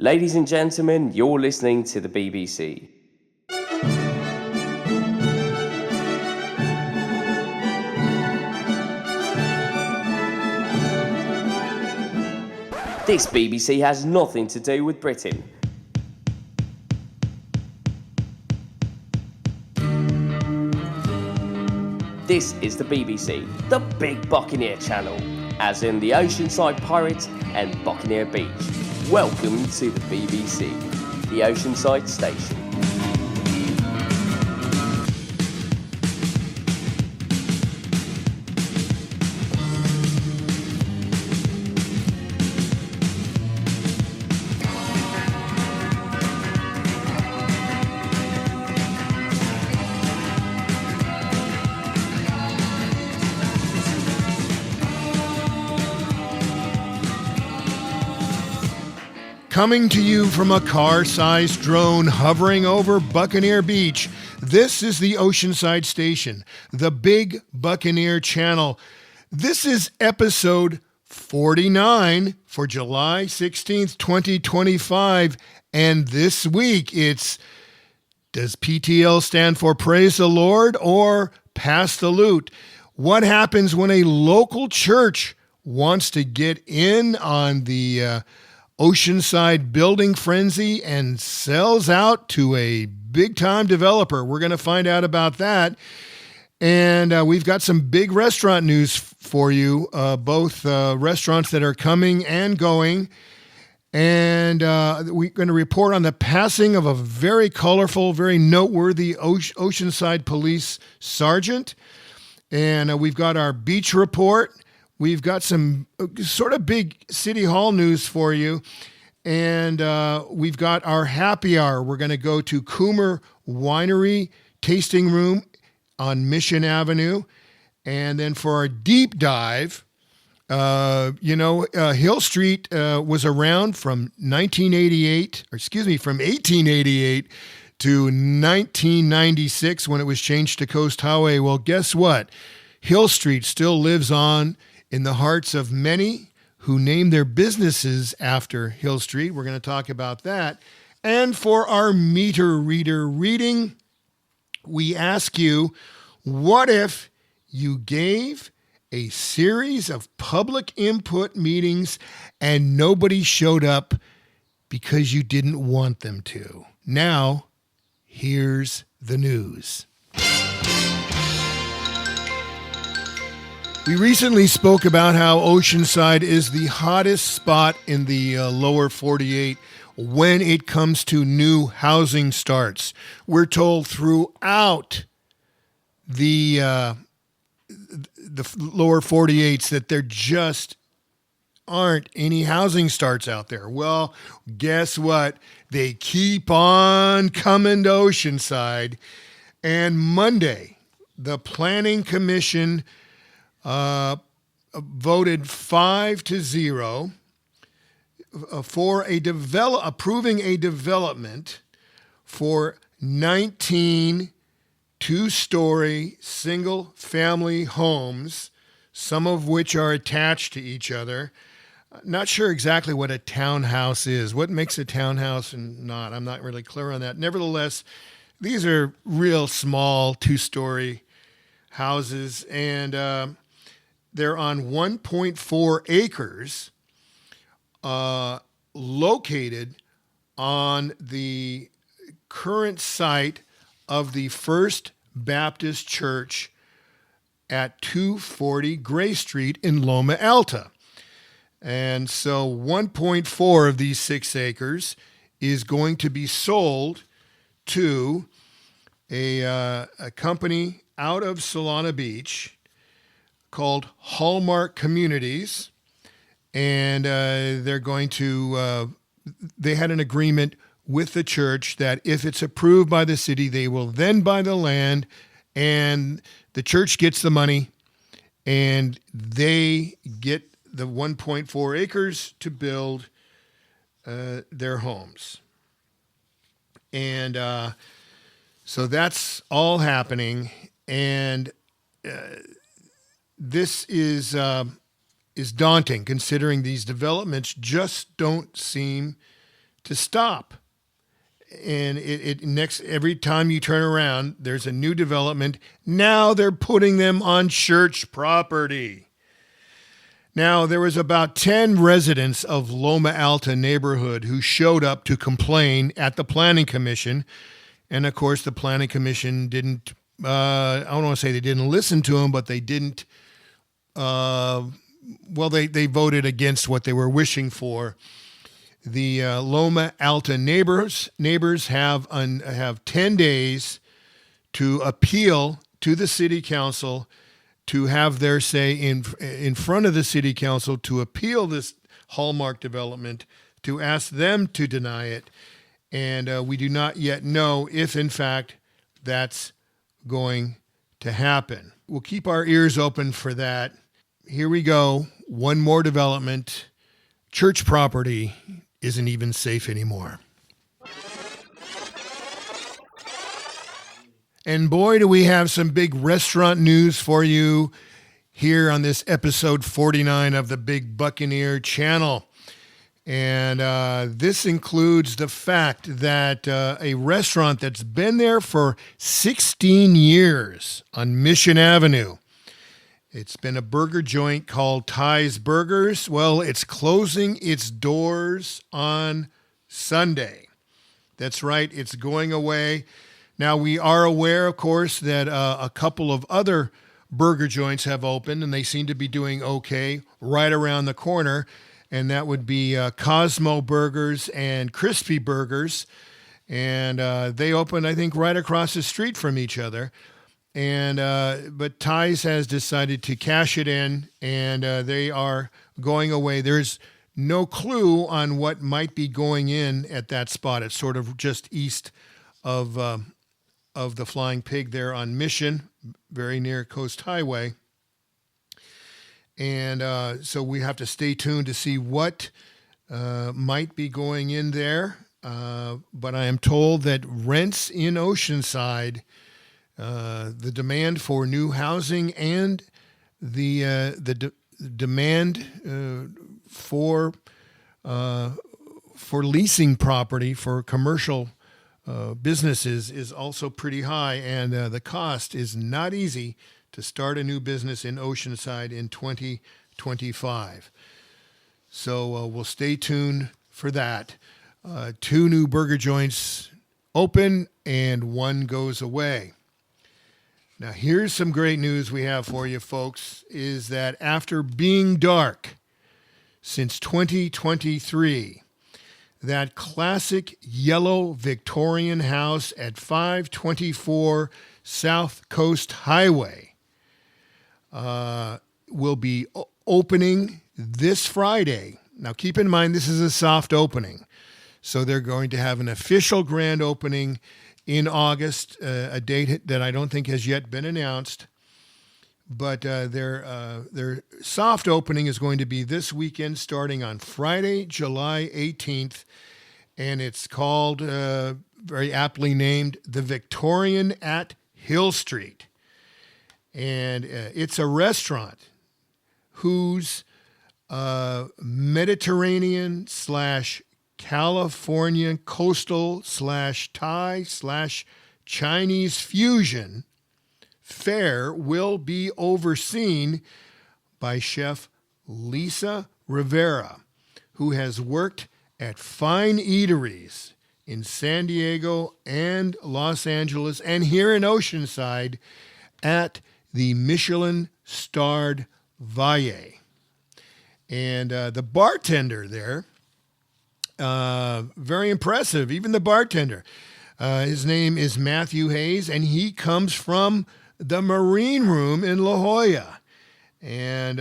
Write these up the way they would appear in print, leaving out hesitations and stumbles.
Ladies and gentlemen, you're listening to the BBC. This BBC has nothing to do with Britain. This is the BBC, the Big Buccaneer channel, as in the Oceanside Pirates and Buccaneer Beach. Welcome to the BBC, the Oceanside Station. Coming to you from a car-sized drone hovering over Buccaneer Beach, this is the Oceanside Station, the Big Buccaneer channel. This is episode 49 for July 16th, 2025, and this week it's, does PTL stand for Praise the Lord or Pass the Loot? What happens when a local church wants to get in on the Oceanside building frenzy and sells out to a big-time developer? We're going to find out about that. And we've got some big restaurant news for you, both restaurants that are coming and going. And we're going to report on the passing of a very colorful, very noteworthy Oceanside police sergeant. And we've got our beach report. We've got some sort of big City Hall news for you, and we've got our happy hour. We're going to go to COOMBER Winery Tasting Room on Mission Avenue, and then for our deep dive, Hill Street was around from 1888 to 1996 when it was changed to Coast Highway. Well, guess what? Hill Street still lives on in the hearts of many who name their businesses after Hill Street. We're going to talk about that. And for our meter reader reading, we ask you, what if you gave a series of public input meetings and nobody showed up because you didn't want them to? Now, here's the news. We recently spoke about how Oceanside is the hottest spot in the lower 48 when it comes to new housing starts. We're told throughout the lower 48s that there just aren't any housing starts out there. Well, guess what? They keep on coming to Oceanside. And Monday, the Planning Commission voted 5-0 for approving a development for 19 two-story single-family homes, some of which are attached to each other. Not sure exactly what a townhouse is. What makes a townhouse and not? I'm not really clear on that. Nevertheless, these are real small two-story houses, and they're on 1.4 acres, located on the current site of the First Baptist Church at 240 Gray Street in Loma Alta. And so 1.4 of these 6 acres is going to be sold to a company out of Solana Beach called Hallmark Communities, and they're going to, they had an agreement with the church that if it's approved by the city, they will then buy the land, and the church gets the money, and they get the 1.4 acres to build their homes. And so that's all happening, and this is daunting, considering these developments just don't seem to stop. And it next every time you turn around, there's a new development. Now they're putting them on church property. Now, there was about 10 residents of Loma Alta neighborhood who showed up to complain at the Planning Commission. And, of course, the Planning Commission didn't, I don't want to say they didn't listen to them, but they didn't, they voted against what they were wishing for. The Loma Alta neighbors have 10 days to appeal to the city council, to have their say in front of the city council, to appeal this Hallmark development, to ask them to deny it. And we do not yet know if, in fact, that's going to happen. We'll keep our ears open for that. Here we go. One more development. Church property isn't even safe anymore. And boy, do we have some big restaurant news for you here on this episode 49 of the Big Buccaneer channel. And this includes the fact that a restaurant that's been there for 16 years on Mission Avenue. It's been a burger joint called Ty's Burgers. Well, it's closing its doors on Sunday. That's right, it's going away. Now, we are aware, of course, that a couple of other burger joints have opened, and they seem to be doing okay right around the corner, and that would be Cosmo Burgers and Crispy Burgers. And they opened, I think, right across the street from each other. And but Ty's has decided to cash it in, and they are going away. There's no clue on what might be going in at that spot. It's sort of just east of the Flying Pig there on Mission, very near Coast Highway. And so we have to stay tuned to see what might be going in there. But I am told that rents in Oceanside, the demand for new housing and the demand for leasing property for commercial businesses is also pretty high, and the cost is not easy to start a new business in Oceanside in 2025. So we'll stay tuned for that. 2 new burger joints open and 1 goes away. Now, here's some great news we have for you, folks, is that after being dark since 2023, that classic yellow Victorian house at 524 South Coast Highway will be opening this Friday. Now, keep in mind, this is a soft opening. So they're going to have an official grand opening in August, a date that I don't think has yet been announced. But their soft opening is going to be this weekend, starting on Friday, July 18th. And it's called, very aptly named, The Victorian at Hill Street. And it's a restaurant whose Mediterranean / California coastal / Thai / Chinese fusion fare will be overseen by Chef Lisa Rivera, who has worked at fine eateries in San Diego and Los Angeles and here in Oceanside at the Michelin-starred Valle. And the bartender there, very impressive, even the bartender. His name is Matthew Hayes, and he comes from the Marine Room in La Jolla. And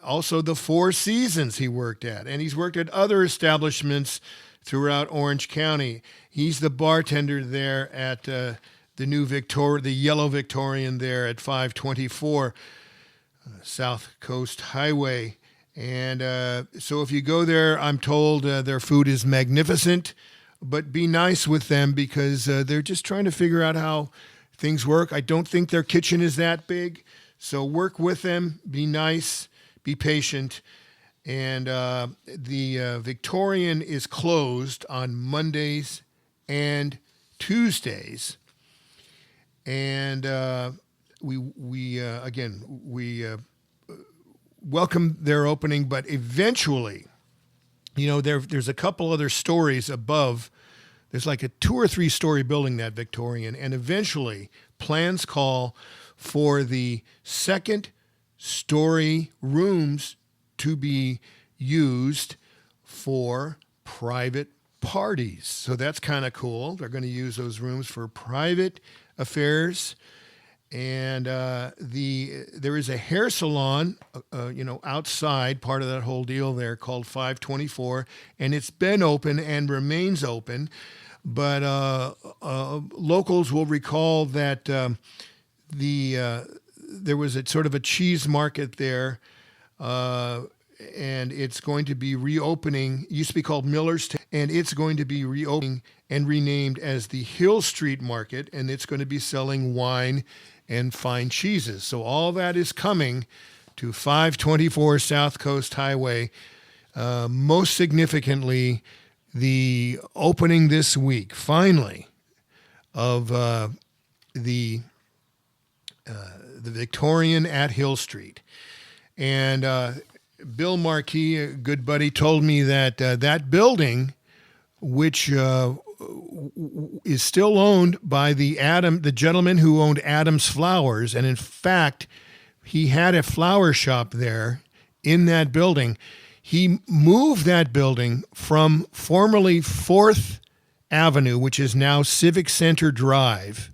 also the Four Seasons he worked at. And he's worked at other establishments throughout Orange County. He's the bartender there at the Yellow Victorian there at 524 South Coast Highway. And so if you go there, I'm told their food is magnificent, but be nice with them because they're just trying to figure out how things work. I don't think their kitchen is that big, so work with them, be nice, be patient, And the Victorian is closed on Mondays and Tuesdays. And we welcome their opening, but eventually, there's a couple other stories above. There's like a 2 or 3 story building, that Victorian, and eventually plans call for the second story rooms to be used for private parties. So that's kind of cool. They're going to use those rooms for private affairs. And there is a hair salon, outside, part of that whole deal there, called 524, and it's been open and remains open. But locals will recall that there was a sort of a cheese market there, and it's going to be reopening. It used to be called Miller's, and it's going to be reopening and renamed as the Hill Street Market, and it's going to be selling wine and fine cheeses. So all that is coming to 524 South Coast Highway. Most significantly, the opening this week, finally, of the Victorian at Hill Street. And Bill Marquis, a good buddy, told me that that building, which is still owned by the gentleman who owned Adams Flowers, and in fact, he had a flower shop there in that building. He moved that building from formerly 4th Avenue, which is now Civic Center Drive.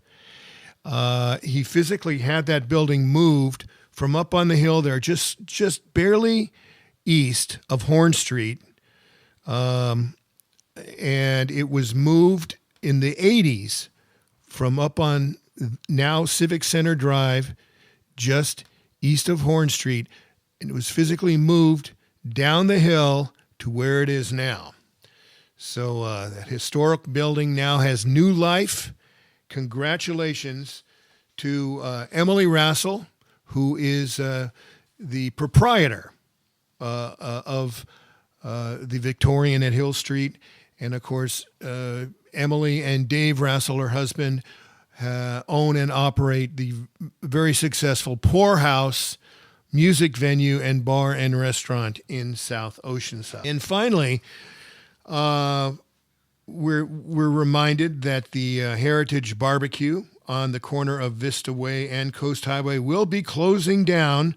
He physically had that building moved from up on the hill there, just barely east of Horn Street. And it was moved in the 80s from up on now Civic Center Drive, just east of Horn Street. And it was physically moved down the hill to where it is now. So that historic building now has new life. Congratulations to Emily Rassel, who is the proprietor of the Victorian at Hill Street. And, of course, Emily and Dave Rassel, her husband, own and operate the very successful Poorhouse music venue and bar and restaurant in South Oceanside. And finally, we're reminded that the Heritage Barbecue on the corner of Vista Way and Coast Highway will be closing down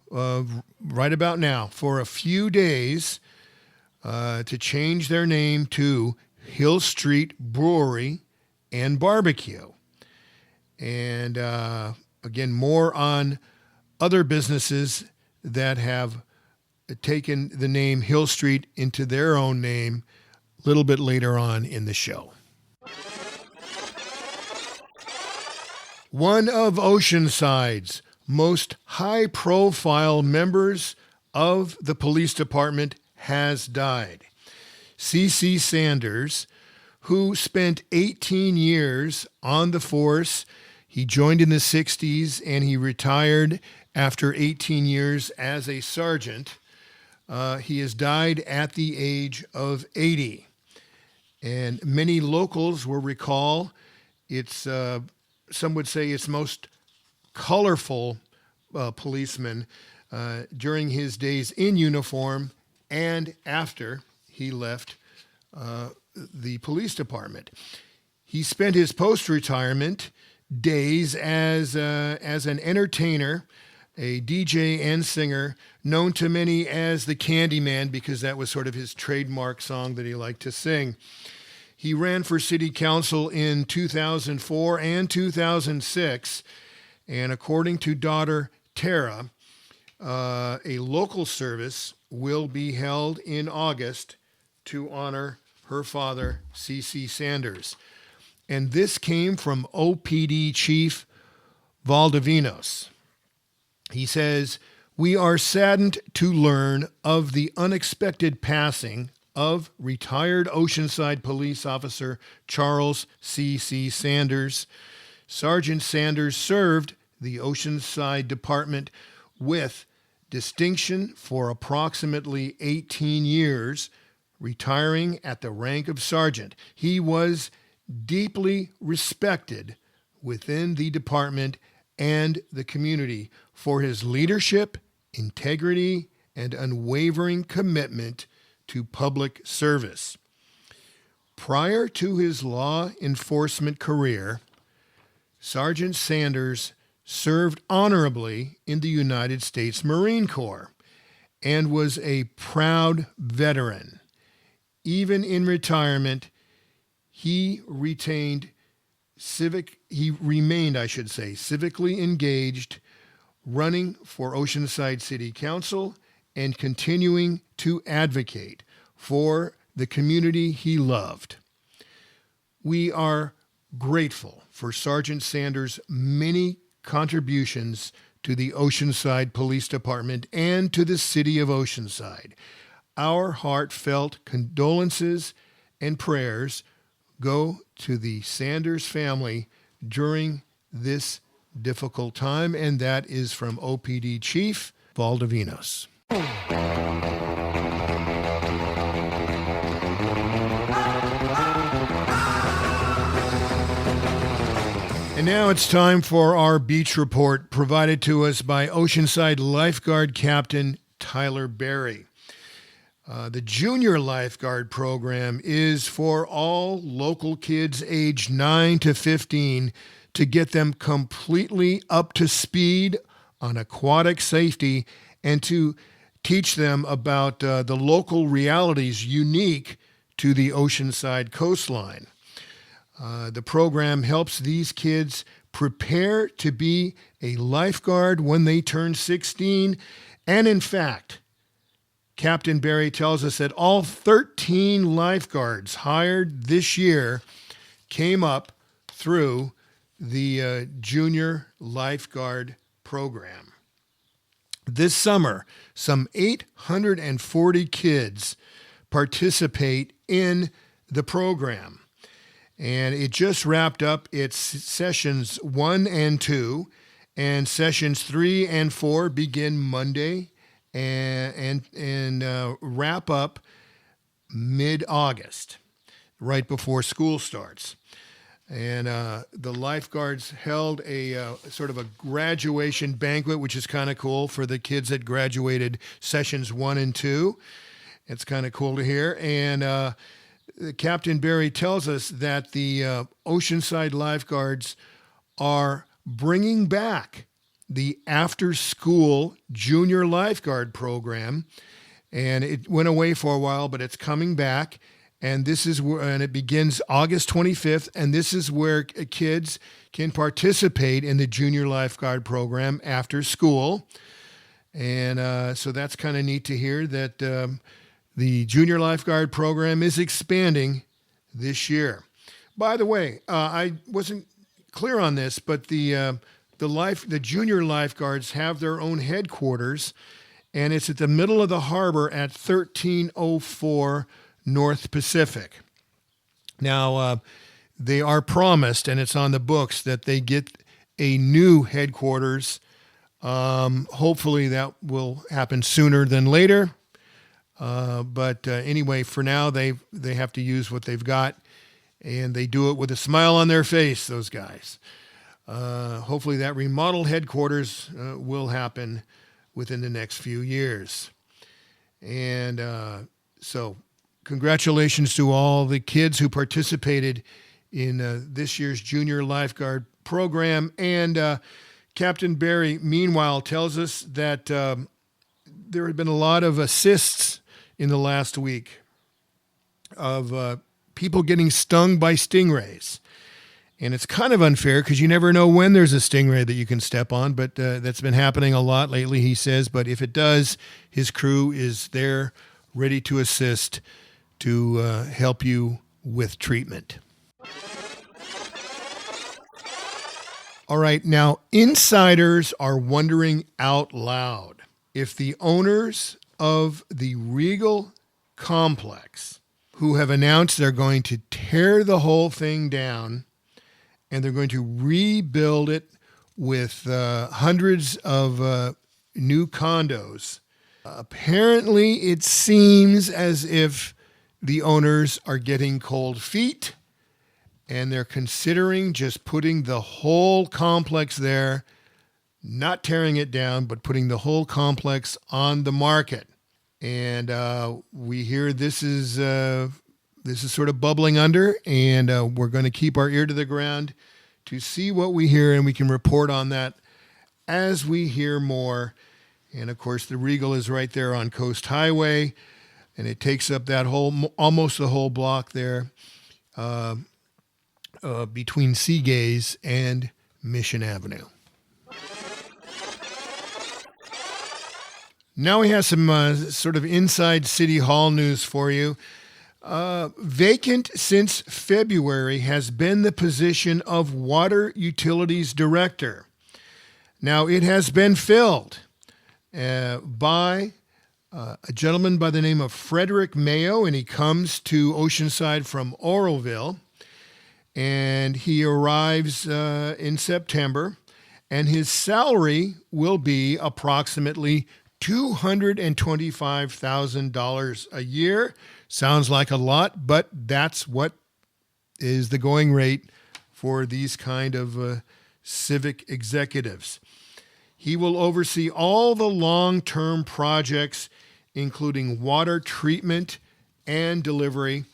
right about now for a few days, to change their name to Hill Street Brewery and Barbecue. And again, more on other businesses that have taken the name Hill Street into their own name a little bit later on in the show. One of Oceanside's most high-profile members of the police department has died. C.C. Sanders, who spent 18 years on the force. He joined in the 60s and he retired after 18 years as a sergeant. He has died at the age of 80. And many locals will recall it's, some would say, its most colorful policeman during his days in uniform and after he left the police department. He spent his post-retirement days as an entertainer, a DJ and singer, known to many as the Candyman, because that was sort of his trademark song that he liked to sing. He ran for city council in 2004 and 2006, and according to daughter Tara, a local service will be held in August to honor her father, C.C. Sanders. And this came from OPD Chief Valdivinos. He says, "We are saddened to learn of the unexpected passing of retired Oceanside police officer Charles C.C. Sanders. Sergeant Sanders served the Oceanside Department with distinction for approximately 18 years, retiring at the rank of sergeant. He was deeply respected within the department and the community for his leadership, integrity, and unwavering commitment to public service. Prior to his law enforcement career, Sergeant Sanders served honorably in the United States Marine Corps and was a proud veteran. Even in retirement, he remained, civically engaged, running for Oceanside City Council and continuing to advocate for the community he loved. We are grateful for Sergeant Sanders' many contributions to the Oceanside Police Department and to the city of Oceanside. Our heartfelt condolences and prayers go to the Sanders family during this difficult time, and that is from OPD Chief Valdovinos. And now it's time for our beach report provided to us by Oceanside Lifeguard Captain Tyler Berry. The Junior Lifeguard Program is for all local kids aged 9 to 15 to get them completely up to speed on aquatic safety and to teach them about the local realities unique to the Oceanside coastline. The program helps these kids prepare to be a lifeguard when they turn 16. And in fact, Captain Berry tells us that all 13 lifeguards hired this year came up through the Junior Lifeguard Program. This summer, some 840 kids participate in the program. And it just wrapped up its sessions 1 and 2, and sessions 3 and 4 begin Monday and wrap up mid-August, right before school starts. And the lifeguards held a sort of a graduation banquet, which is kind of cool for the kids that graduated sessions 1 and 2. It's kind of cool to hear. And Captain Berry tells us that the Oceanside lifeguards are bringing back the after-school junior lifeguard program, and it went away for a while, but it's coming back, and it begins August 25th, and this is where kids can participate in the junior lifeguard program after school, and so that's kind of neat to hear that the junior lifeguard program is expanding this year. By the way, I wasn't clear on this, but the junior lifeguards have their own headquarters, and it's at the middle of the harbor at 1304 North Pacific. Now, they are promised, and it's on the books, that they get a new headquarters. Hopefully that will happen sooner than later. But anyway, for now, they have to use what they've got, and they do it with a smile on their face, those guys. Hopefully that remodeled headquarters will happen within the next few years. And so congratulations to all the kids who participated in this year's Junior Lifeguard Program. And Captain Berry, meanwhile, tells us that there had been a lot of assists in the last week of people getting stung by stingrays. And it's kind of unfair because you never know when there's a stingray that you can step on, but that's been happening a lot lately, he says. But if it does, his crew is there ready to assist to help you with treatment. All right, now insiders are wondering out loud if the owners of the Regal complex, who have announced they're going to tear the whole thing down and they're going to rebuild it with hundreds of new condos. Apparently, it seems as if the owners are getting cold feet, and they're considering just putting the whole complex there, not tearing it down, but putting the whole complex on the market. And we hear this is sort of bubbling under, and we're going to keep our ear to the ground to see what we hear, and we can report on that as we hear more. And of course, the Regal is right there on Coast Highway, and it takes up that almost the whole block there between Seagaze and Mission Avenue. Now we have some sort of inside City Hall news for you. Vacant since February has been the position of Water Utilities Director. Now it has been filled by a gentleman by the name of Frederick Mayo, and he comes to Oceanside from Oroville, and he arrives in September, and his salary will be approximately $225,000 a year. Sounds like a lot, but that's what is the going rate for these kind of civic executives. He will oversee all the long-term projects, including water treatment and delivery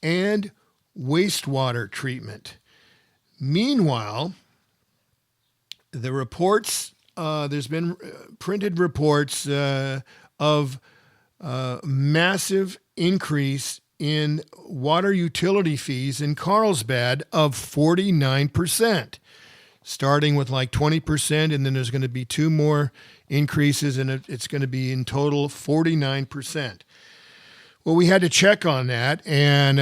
and wastewater treatment. Meanwhile, the reports, there's been printed reports of massive increase in water utility fees in Carlsbad of 49%, starting with like 20%, and then there's going to be two more increases, and it's going to be in total 49%. Well, we had to check on that, and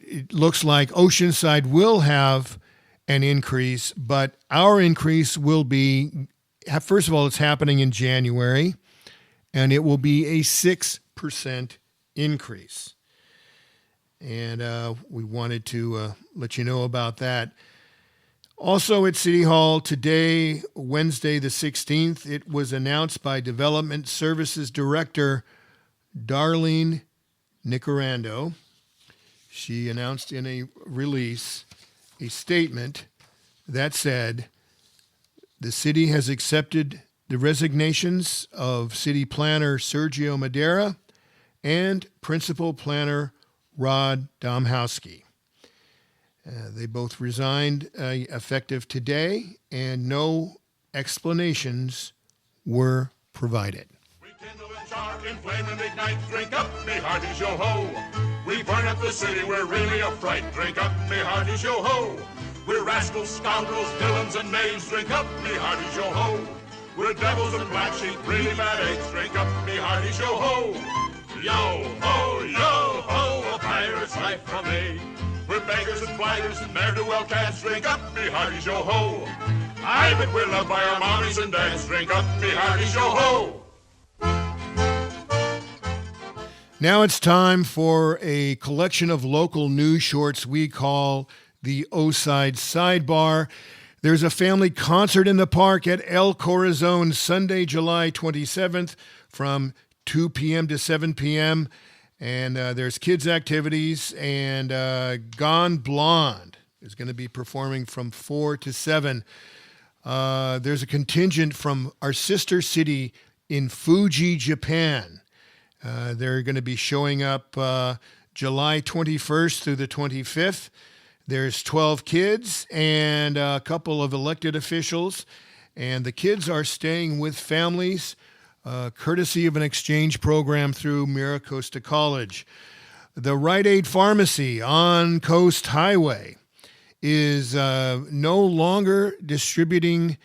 it looks like Oceanside will have an increase, but our increase will be, first of all, it's happening in January, and it will be a 6% increase. And we wanted to let you know about that. Also at City Hall today, Wednesday the 16th, it was announced by Development Services Director Darlene Nicorando. She announced in a release a statement that said, the city has accepted the resignations of City Planner Sergio Madera and Principal Planner Rod Domhowski. They both resigned effective today, and no explanations were provided. We kindle and char, inflame and ignite, drink up, me hearties, yo-ho. We burn up the city, we're really a fright, drink up, me hearties, yo-ho. We're rascals, scoundrels, villains, and knaves, drink up, me hearties, yo-ho. We're devils and black sheep, really bad eggs, drink up, me hearties, yo-ho. Yo-ho, yo-ho, a pirate's life for me. We're beggars and flighters and ne'er-do-well cats, drink up, me hearties, yo-ho. Aye, but we're loved by our mommies and dads, drink up, me hearties, yo-ho. Now it's time for a collection of local news shorts we call the Oceanside Sidebar. There's a family concert in the park at El Corazon Sunday, July 27th from 2 p.m. to 7 p.m., and there's kids' activities, and Gone Blonde is going to be performing from 4 to 7. There's a contingent from our sister city in Fuji, Japan. They're going to be showing up July 21st through the 25th. There's 12 kids and a couple of elected officials, and the kids are staying with families courtesy of an exchange program through Miracosta College. The Rite Aid Pharmacy on Coast Highway is no longer distributing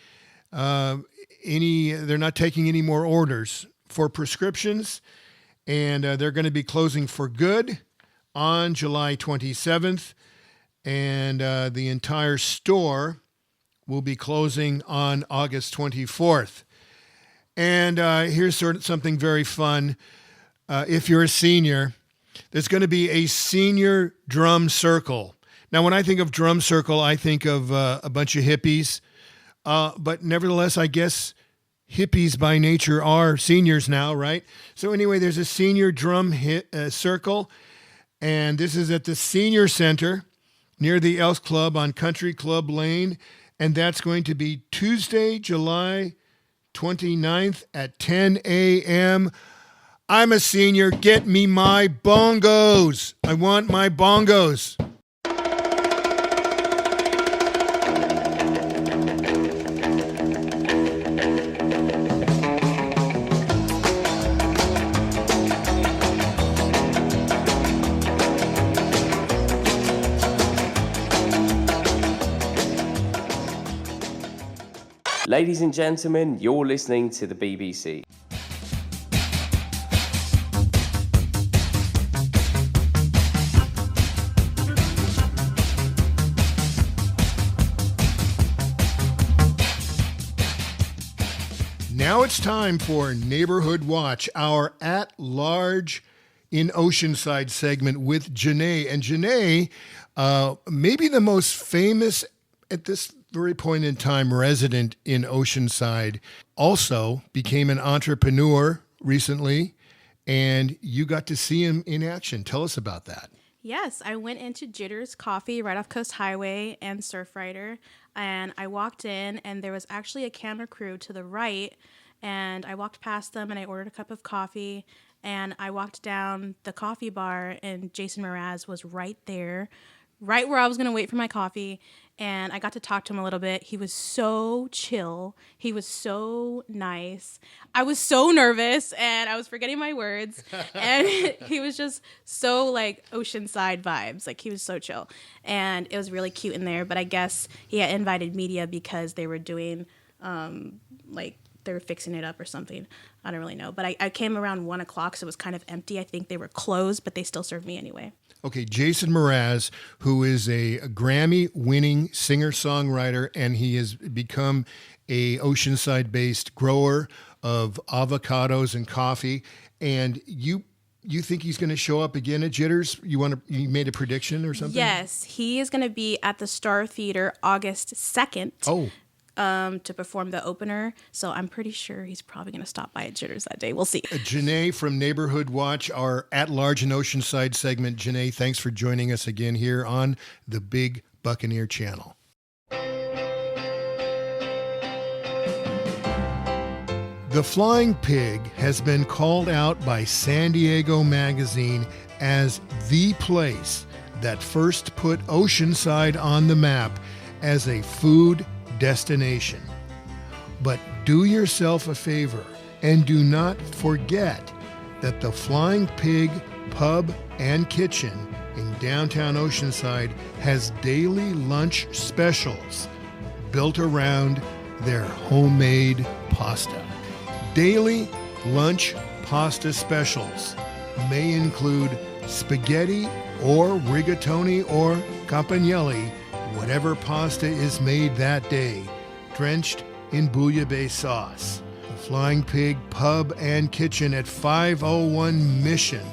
they're not taking any more orders for prescriptions, and they're going to be closing for good on July 27th, and the entire store will be closing on August 24th. And here's something very fun. If you're a senior, there's going to be a senior drum circle. Now, when I think of drum circle, I think of a bunch of hippies. But nevertheless, I guess hippies by nature are seniors now, right? So anyway, there's a senior drum circle, and this is at the Senior Center near the Elks Club on Country Club Lane, and that's going to be Tuesday, July 29th at 10 a.m. I'm a senior. Get me my bongos. I want my bongos. Ladies and gentlemen, you're listening to the BBC. Now it's time for Neighborhood Watch, our at-large in Oceanside segment with JEANEE. And JEANEE, maybe the most famous at this very point in time resident in Oceanside, also became an entrepreneur recently, and you got to see him in action. Tell us about that. Yes, I went into Jitters Coffee right off Coast Highway and Surfrider, and I walked in, and there was actually a camera crew to the right, and I walked past them, and I ordered a cup of coffee, and I walked down the coffee bar, and Jason Mraz was right there, right where I was going to wait for my coffee, and I got to talk to him a little bit. He was so chill. He was so nice. I was so nervous, and I was forgetting my words, and he was just so, like, Oceanside vibes. Like, he was so chill, and it was really cute in there, but I guess he had invited media because they were doing, they were fixing it up or something. I don't really know, but I came around 1 o'clock, so it was kind of empty. I think they were closed, but they still served me anyway. Okay, Jason Mraz, who is a Grammy-winning singer-songwriter, and he has become a Oceanside-based grower of avocados and coffee. And you think he's going to show up again at Jitters? You made a prediction or something? Yes, he is going to be at the Star Theater August 2nd. Oh. To perform the opener. So I'm pretty sure he's probably going to stop by at Jitters that day. We'll see. JEANEE from Neighborhood Watch, our at-large in Oceanside segment. JEANEE, thanks for joining us again here on the Big Buccaneer Channel. The Flying Pig has been called out by San Diego Magazine as the place that first put Oceanside on the map as a food destination. But do yourself a favor and do not forget that the Flying Pig Pub and Kitchen in downtown Oceanside has daily lunch specials built around their homemade pasta. Daily lunch pasta specials may include spaghetti or rigatoni or campanelli, whatever pasta is made that day, drenched in bouillabaisse sauce. The Flying Pig Pub and Kitchen at 501 Mission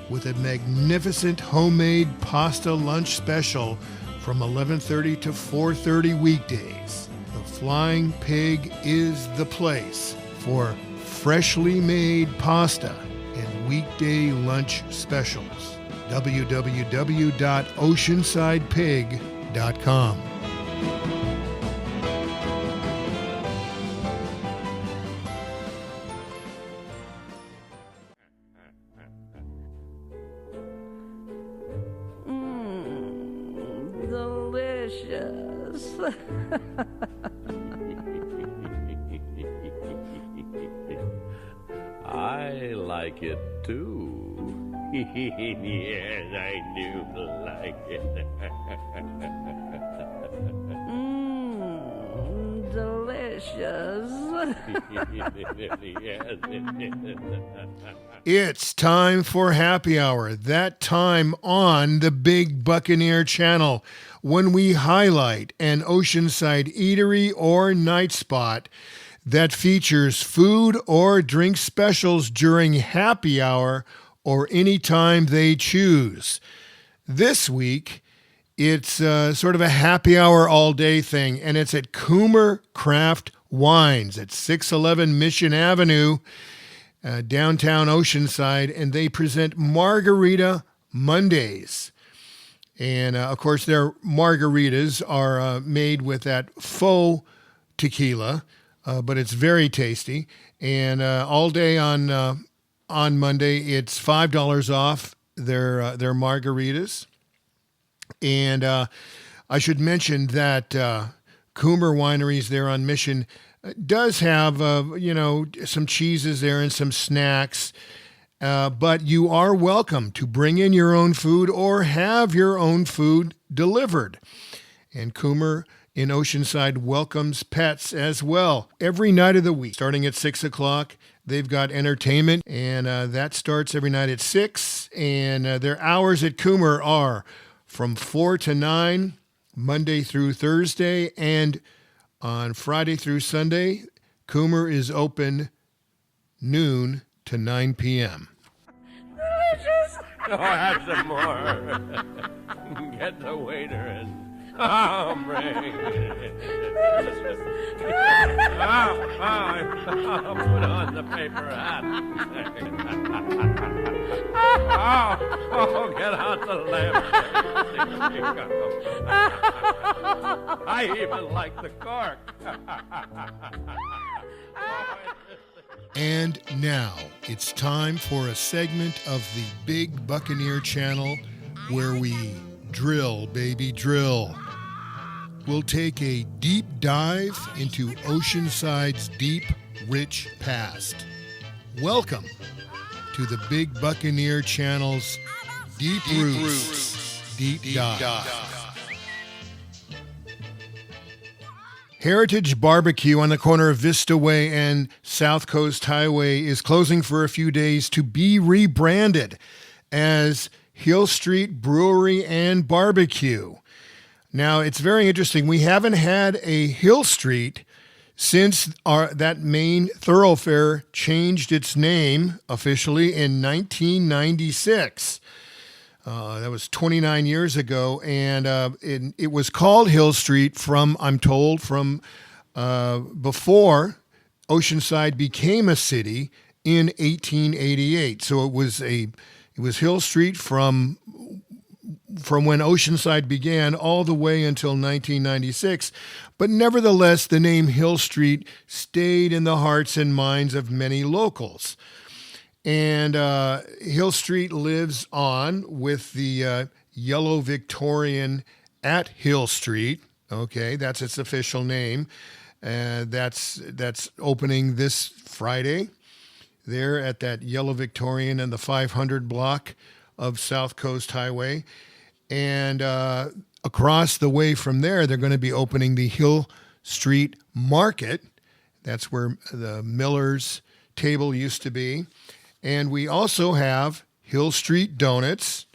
with a magnificent homemade pasta lunch special from 11:30 to 4:30 weekdays. The Flying Pig is the place for freshly made pasta and weekday lunch specials. www.oceansidepig.com. Delicious. I like it too. Yes, I do like it. Delicious. It's time for happy hour, that time on the Big Buccaneer Channel, when we highlight an Oceanside eatery or night spot that features food or drink specials during happy hour or any time they choose. This week, it's sort of a happy hour all day thing, and it's at COOMBER Craft Wines at 611 Mission Avenue, downtown Oceanside, and they present Margarita Mondays. And, of course, their margaritas are made with that faux tequila, but it's very tasty. And all day on Monday, it's $5 off their margaritas. And I should mention that COOMBER Wineries there on Mission does have, some cheeses there and some snacks. But you are welcome to bring in your own food or have your own food delivered. And COOMBER in Oceanside welcomes pets as well. Every night of the week, starting at 6 o'clock, they've got entertainment, and that starts every night at 6. And their hours at COOMBER are from 4 to 9, Monday through Thursday, and on Friday through Sunday, COOMBER is open noon to 9 p.m. Delicious! Oh, have some more. Get the waiter and bring it. Put on the paper hat. Get out the lamp. I even like the cork. And now it's time for a segment of the Big Buccaneer channel where we drill, baby, drill. We'll take a deep dive into Oceanside's deep, rich past. Welcome to the Big Buccaneer channel's Deep Roots, Deep Dive. Heritage Barbecue on the corner of Vista Way and South Coast Highway is closing for a few days to be rebranded as Hill Street Brewery and Barbecue. Now, it's very interesting. We haven't had a Hill Street since that main thoroughfare changed its name officially in 1996. That was 29 years ago, and it was called Hill Street I'm told, from before Oceanside became a city in 1888. So it was Hill Street from when Oceanside began all the way until 1996. But nevertheless, the name Hill Street stayed in the hearts and minds of many locals. And Hill Street lives on with the Yellow Victorian at Hill Street. Okay, that's its official name. That's opening this Friday there at that Yellow Victorian and the 500 block of South Coast Highway. And across the way from there, they're going to be opening the Hill Street Market. That's where the Miller's table used to be. And we also have Hill Street Donuts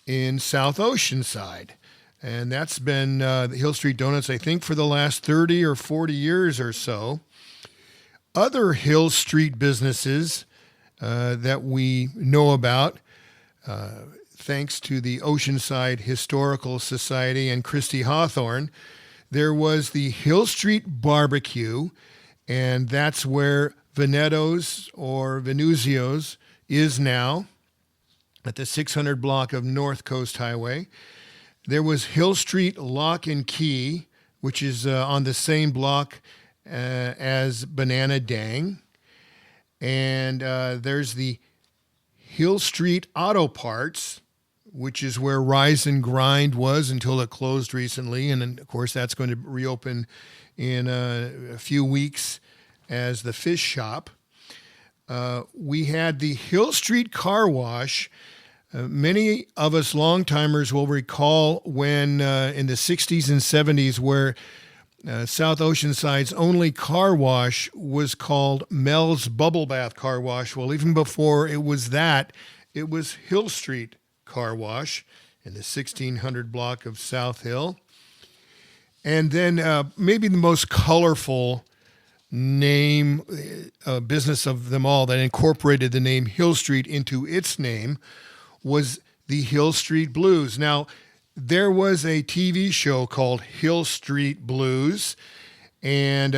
in South Oceanside. And that's been the Hill Street Donuts, I think, for the last 30 or 40 years or so. Other Hill Street businesses that we know about, thanks to the Oceanside Historical Society and Christy Hawthorne, there was the Hill Street Barbecue, and that's where Veneto's or Venuzio's is now at the 600 block of North Coast Highway. There was Hill Street Lock and Key, which is on the same block as Banana Dang. And there's the Hill Street Auto Parts, which is where Rise and Grind was until it closed recently. And, of course, that's going to reopen in a few weeks as the Fish Shop. We had the Hill Street Car Wash. Many of us long-timers will recall when in the 60s and 70s where South Oceanside's only car wash was called Mel's Bubble Bath Car Wash. Well, even before it was that, it was Hill Street Car Wash in the 1600 block of South Hill. And then maybe the most colorful name, business of them all that incorporated the name Hill Street into its name was the Hill Street Blues. Now, there was a TV show called Hill Street Blues, And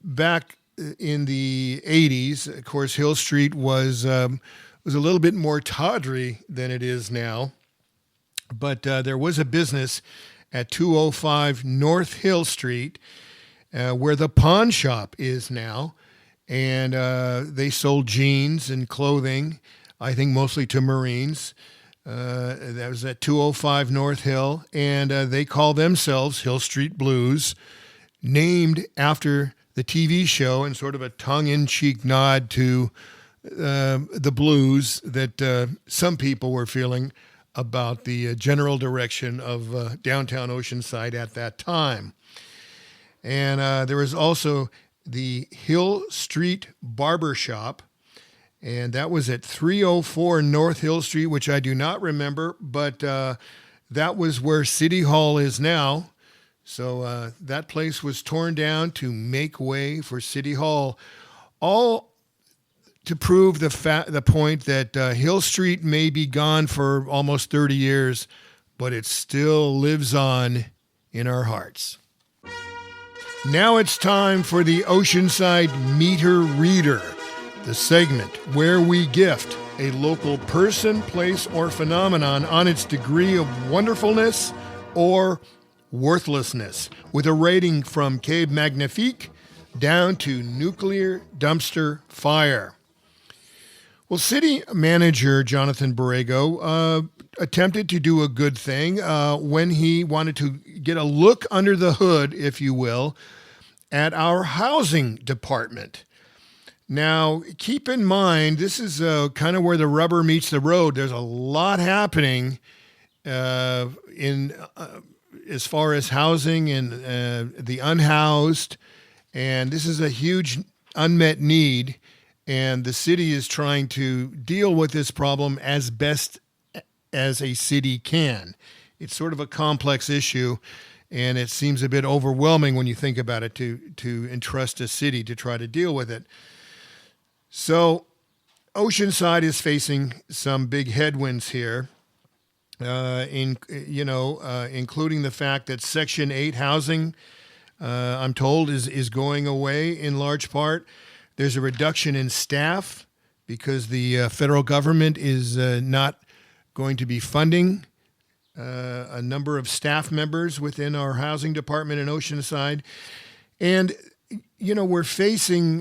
back in the 80s, of course, Hill Street was a little bit more tawdry than it is now. But there was a business at 205 North Hill Street where the pawn shop is now. And they sold jeans and clothing, I think mostly to Marines. That was at 205 North Hill. And they call themselves Hill Street Blues, named after the TV show and sort of a tongue-in-cheek nod to the blues that some people were feeling about the general direction of downtown Oceanside at that time. And there was also the Hill Street Barber Shop, and that was at 304 North Hill Street, which I do not remember, but that was where City Hall is now. So that place was torn down to make way for City Hall, all to prove the point that Hill Street may be gone for almost 30 years, but it still lives on in our hearts. Now it's time for the Oceanside Meter Reader, the segment where we gift a local person, place, or phenomenon on its degree of wonderfulness or worthlessness, with a rating from Cabe Magnifique down to nuclear dumpster fire. Well, city manager Jonathan Borrego attempted to do a good thing when he wanted to get a look under the hood, if you will, at our housing department. Now, keep in mind, this is kind of where the rubber meets the road. There's a lot happening in as far as housing and the unhoused, and this is a huge unmet need, and the city is trying to deal with this problem as best as a city can. It's sort of a complex issue, and it seems a bit overwhelming when you think about it to entrust a city to try to deal with it. So Oceanside is facing some big headwinds here, including the fact that Section 8 housing, I'm told, is going away in large part. There's a reduction in staff because the federal government is not going to be funding a number of staff members within our housing department in Oceanside. And, we're facing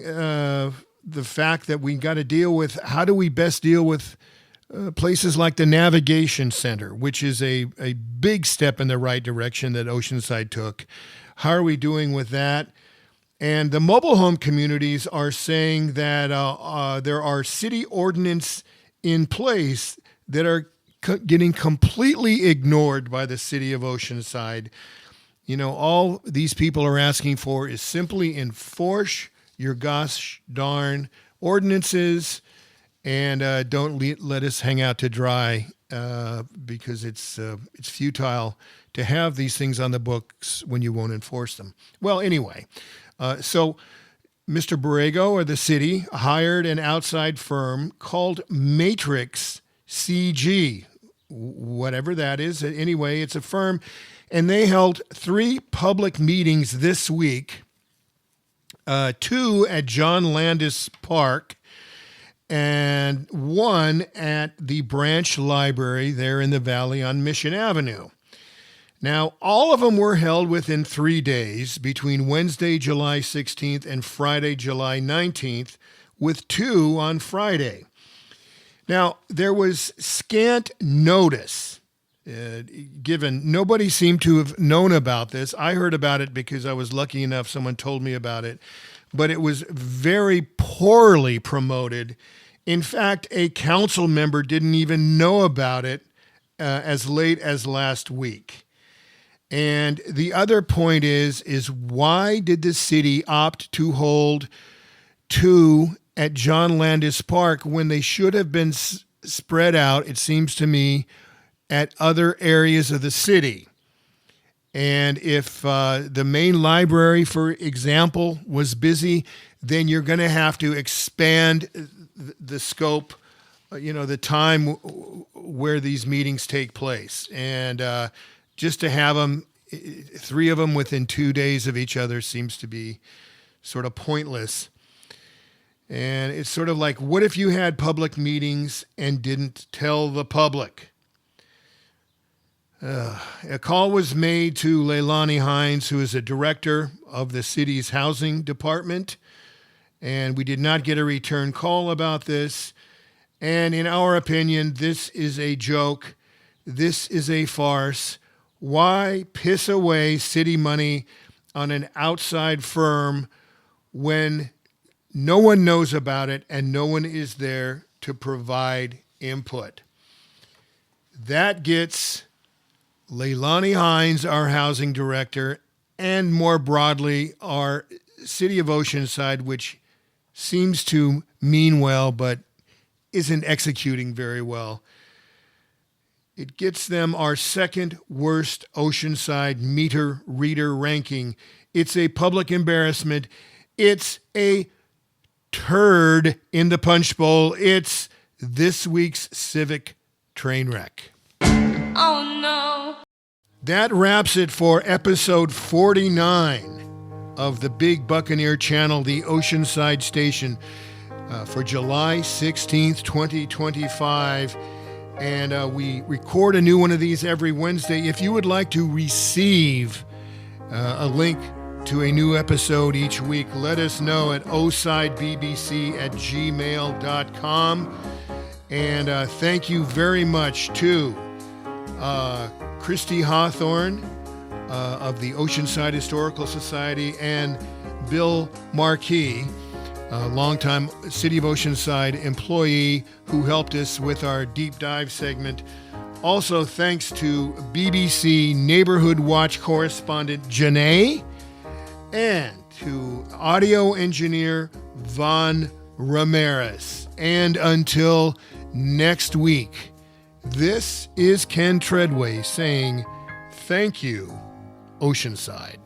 the fact that we got to deal with how do we best deal with places like the Navigation Center, which is a big step in the right direction that Oceanside took. How are we doing with that? And the mobile home communities are saying that there are city ordinance in place that are getting completely ignored by the city of Oceanside. All these people are asking for is simply enforce your gosh darn ordinances and don't let us hang out to dry because it's futile to have these things on the books when you won't enforce them. Well, anyway, so Mr. Borrego or the city hired an outside firm called Matrix CG, whatever that is. Anyway, it's a firm, and they held 3 public meetings this week, 2 at John Landis Park and 1 at the branch library there in the valley on Mission Avenue. Now, all of them were held within 3 days between Wednesday, July 16th and Friday, July 19th, with 2 on Friday. Now, there was scant notice given. Nobody seemed to have known about this. I heard about it because I was lucky enough someone told me about it, but it was very poorly promoted. In fact, a council member didn't even know about it as late as last week. And the other point is why did the city opt to hold 2 at John Landis Park when they should have been spread out, it seems to me, at other areas of the city? And if the main library, for example, was busy, then you're going to have to expand the scope, the time where these meetings take place. And just to have them three of them within 2 days of each other seems to be sort of pointless. And it's sort of like, what if you had public meetings and didn't tell the public? A call was made to Leilani Hines, who is a director of the city's housing department, and we did not get a return call about this. And in our opinion, this is a joke. This is a farce. Why piss away city money on an outside firm when no one knows about it and no one is there to provide input? That gets Leilani Hines, our housing director, and more broadly, our city of Oceanside, which seems to mean well, but isn't executing very well. It gets them our second worst Oceanside meter reader ranking. It's a public embarrassment. It's a turd in the punch bowl. It's this week's civic train wreck. Oh no. That wraps it for episode 49 of the Big Buccaneer channel, the Oceanside Station, for July 16th, 2025. And we record a new one of these every Wednesday. If you would like to receive a link to a new episode each week, let us know at osidebbc@gmail.com. And thank you very much to Christy Hawthorne of the Oceanside Historical Society and Bill Marquis, a longtime City of Oceanside employee who helped us with our deep dive segment. Also, thanks to BBC Neighborhood Watch correspondent JEANEE and to audio engineer Von Ramirez. And until next week, this is Ken Treadway saying, thank you, Oceanside.